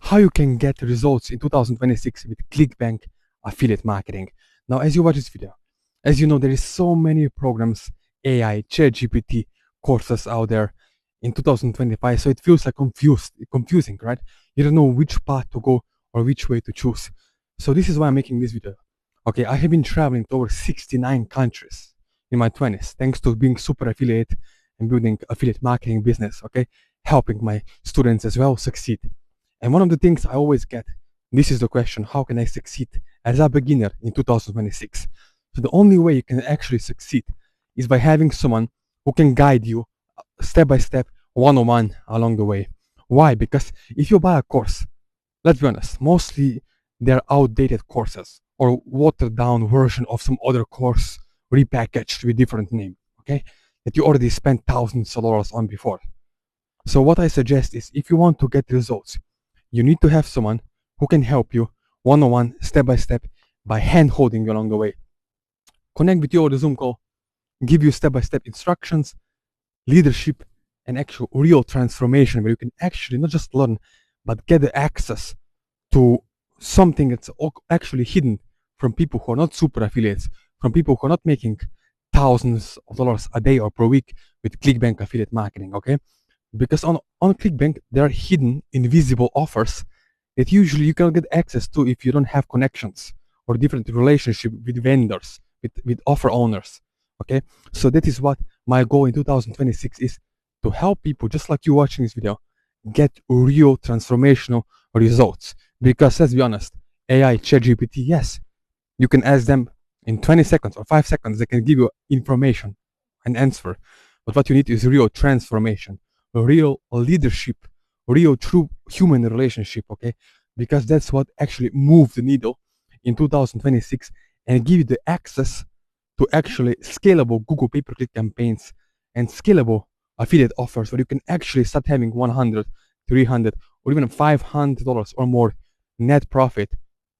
how you can get results in 2026 with ClickBank affiliate marketing. Now, as you watch this video, as you know, there is so many programs, AI, ChatGPT courses out there in 2025, so it feels like confusing, right? You don't know which path to go or which way to choose. So this is why I'm making this video. Okay, I have been traveling to over 69 countries in my 20s, thanks to being super affiliate and building affiliate marketing business, okay? Helping my students as well succeed. And one of the things I always get, this is the question, how can I succeed as a beginner in 2026? So the only way you can actually succeed is by having someone who can guide you step by step, one-on-one along the way. Why? Because if you buy a course, let's be honest, mostly they're outdated courses or watered down version of some other course repackaged with different name, okay? That you already spent thousands of dollars on before. So what I suggest is if you want to get results, you need to have someone who can help you one-on-one, step by step, by hand-holding you along the way. Connect with you over the Zoom call, give you step-by-step instructions, leadership, and actual real transformation where you can actually not just learn, but get the access to something that's actually hidden from people who are not super affiliates, from people who are not making thousands of dollars a day or per week with ClickBank affiliate marketing, okay? Because on ClickBank, there are hidden, invisible offers that usually you cannot get access to if you don't have connections or different relationship with vendors, with offer owners, okay? So that is what my goal in 2026 is, to help people just like you watching this video get real transformational results. Because let's be honest, AI, ChatGPT, yes, you can ask them in 20 seconds or 5 seconds, they can give you information and answer. But what you need is real transformation, real leadership, real true human relationship, okay? Because that's what actually moved the needle in 2026 and give you the access to actually scalable Google pay-per-click campaigns and scalable affiliate offers where you can actually start having 100, 300, or even $500 or more net profit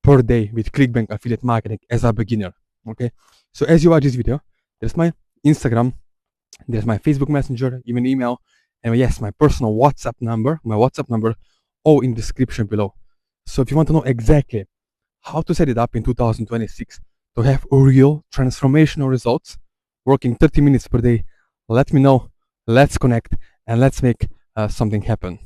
per day with ClickBank affiliate marketing as a beginner, okay? So as you watch this video, there's my Instagram, there's my Facebook Messenger, even email, and yes, my personal WhatsApp number, all in the description below. So if you want to know exactly how to set it up in 2026 to have real transformational results, working 30 minutes per day, let me know, let's connect, and let's make something happen.